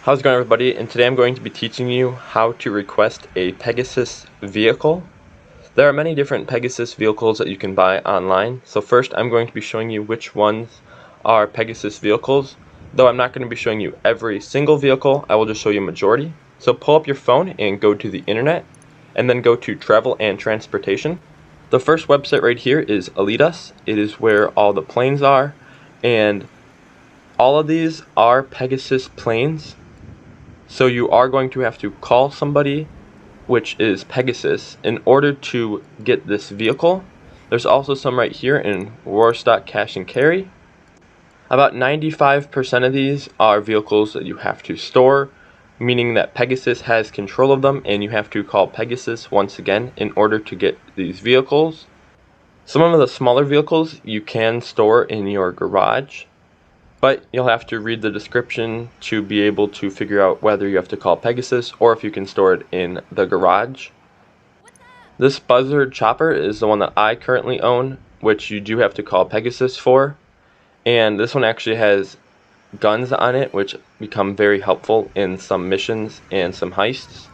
How's it going, everybody? And today I'm going to be teaching you how to request a Pegasus vehicle. There are many different Pegasus vehicles that you can buy online. So first I'm going to be showing you which ones are Pegasus vehicles. Though I'm not going to be showing you every single vehicle, I will just show you a majority. So pull up your phone and go to the internet, and then go to Travel and Transportation. The first website right here is Alitas. It is where all the planes are, and all of these are Pegasus planes. So you are going to have to call somebody, which is Pegasus, in order to get this vehicle. There's also some right here in Warstock Cash and Carry. About 95% of these are vehicles that you have to store, meaning that Pegasus has control of them, and you have to call Pegasus once again in order to get these vehicles. Some of the smaller vehicles you can store in your garage, but you'll have to read the description to be able to figure out whether you have to call Pegasus or if you can store it in the garage. This Buzzard chopper is the one that I currently own, which you do have to call Pegasus for. And this one actually has guns on it, which become very helpful in some missions and some heists.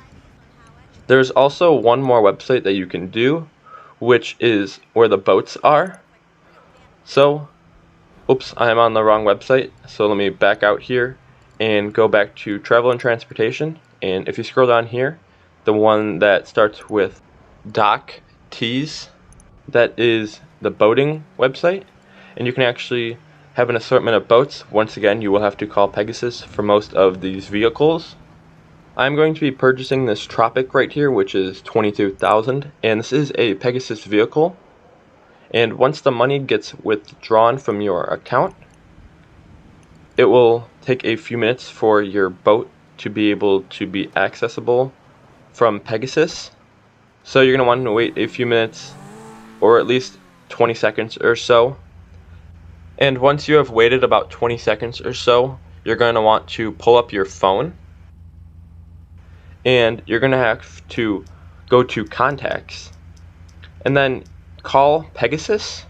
There's also one more website that you can do, which is where the boats are. So oops, I'm on the wrong website, so let me back out here and go back to Travel and Transportation. And if you scroll down here, the one that starts with Dock Tees, that is the boating website, and you can actually have an assortment of boats. Once again, you will have to call Pegasus for most of these vehicles. I'm going to be purchasing this Tropic right here, which is $22,000, and this is a Pegasus vehicle. And once the money gets withdrawn from your account, it will take a few minutes for your boat to be able to be accessible from Pegasus. So you're going to want to wait a few minutes, or at least 20 seconds or so. And once you have waited about 20 seconds or so, you're going to want to pull up your phone, and you're going to have to go to Contacts, and then call Pegasus.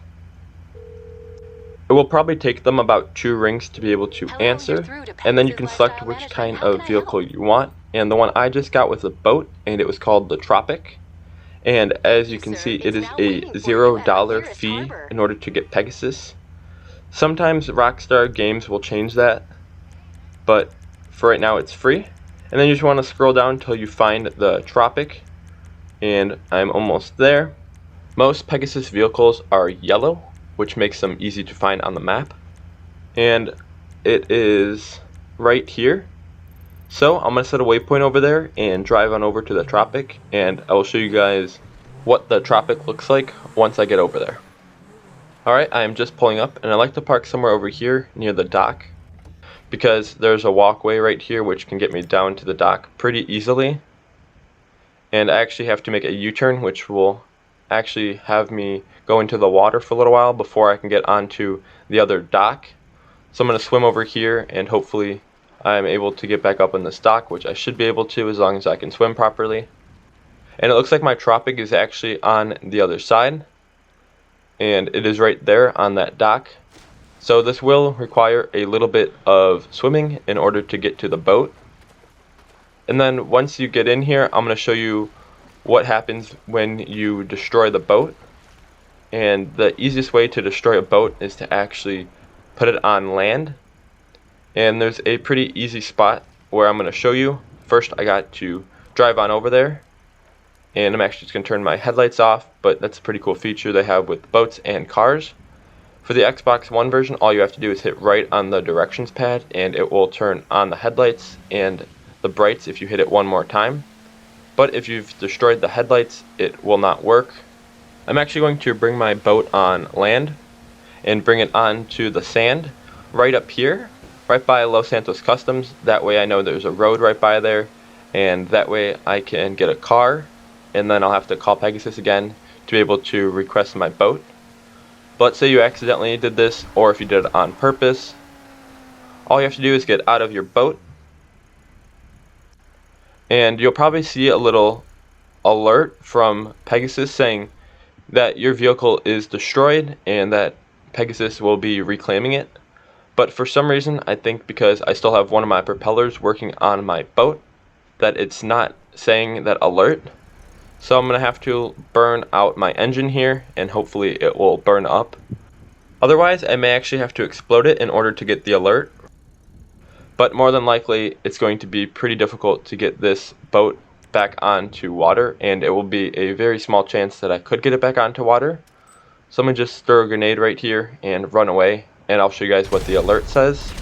It will probably take them about 2 rings to be able to answer, and then you can select which kind of vehicle you want. And the one I just got was a boat, and it was called the Tropic. And as you can see, it is a $0 fee in order to get Pegasus. Sometimes Rockstar Games will change that, but for right now it's free. And then you just want to scroll down until you find the Tropic, and I'm almost there. Most Pegasus vehicles are yellow, which makes them easy to find on the map. And it is right here. So I'm going to set a waypoint over there and drive on over to the Tropic, and I will show you guys what the Tropic looks like once I get over there. Alright, I am just pulling up, and I like to park somewhere over here near the dock, because there's a walkway right here which can get me down to the dock pretty easily. And I actually have to make a U-turn, which will actually have me go into the water for a little while before I can get onto the other dock. So I'm going to swim over here, and hopefully I'm able to get back up on this dock, which I should be able to as long as I can swim properly. And it looks like my Tropic is actually on the other side, and it is right there on that dock. So this will require a little bit of swimming in order to get to the boat. And then once you get in here, I'm going to show you what happens when you destroy the boat. And the easiest way to destroy a boat is to actually put it on land. And there's a pretty easy spot where I'm going to show you. First, I got to drive on over there, and I'm actually just going to turn my headlights off, but that's a pretty cool feature they have with boats and cars. For the Xbox One version, all you have to do is hit right on the directions pad, and it will turn on the headlights and the brights if you hit it one more time. But if you've destroyed the headlights, it will not work. I'm actually going to bring my boat on land and bring it onto the sand right up here, right by Los Santos Customs. That way I know there's a road right by there, and that way I can get a car, and then I'll have to call Pegasus again to be able to request my boat. But say you accidentally did this, or if you did it on purpose, all you have to do is get out of your boat, and you'll probably see a little alert from Pegasus saying that your vehicle is destroyed and that Pegasus will be reclaiming it. But for some reason, I think because I still have one of my propellers working on my boat, that it's not saying that alert. So I'm going to have to burn out my engine here, and hopefully it will burn up. Otherwise, I may actually have to explode it in order to get the alert. But more than likely, it's going to be pretty difficult to get this boat back onto water, and it will be a very small chance that I could get it back onto water. So I'm going to just throw a grenade right here and run away, and I'll show you guys what the alert says.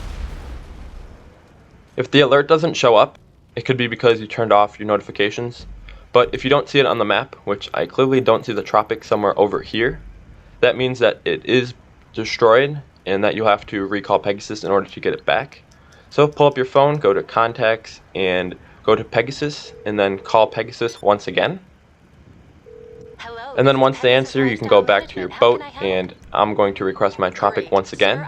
If the alert doesn't show up, it could be because you turned off your notifications. But if you don't see it on the map, which I clearly don't see the tropic somewhere over here, that means that it is destroyed and that you'll have to recall Pegasus in order to get it back. So pull up your phone, go to contacts, and go to Pegasus, and then call Pegasus once again. And then once they answer, you can go back to your boat, and I'm going to request my tropic once again.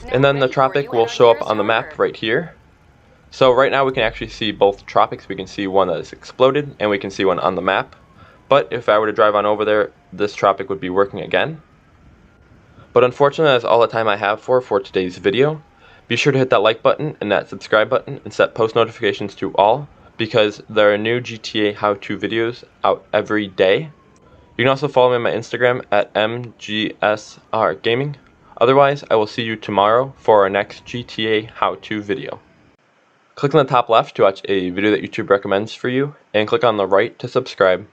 And then the tropic will show up on the map right here. So right now we can actually see both tropics. We can see one that is exploded, and we can see one on the map. But if I were to drive on over there, this tropic would be working again. But unfortunately, that's all the time I have for today's video. Be sure to hit that like button and that subscribe button and set post notifications to all, because there are new GTA how-to videos out every day. You can also follow me on my Instagram at mgsrgaming. Otherwise, I will see you tomorrow for our next GTA how-to video. Click on the top left to watch a video that YouTube recommends for you, and click on the right to subscribe.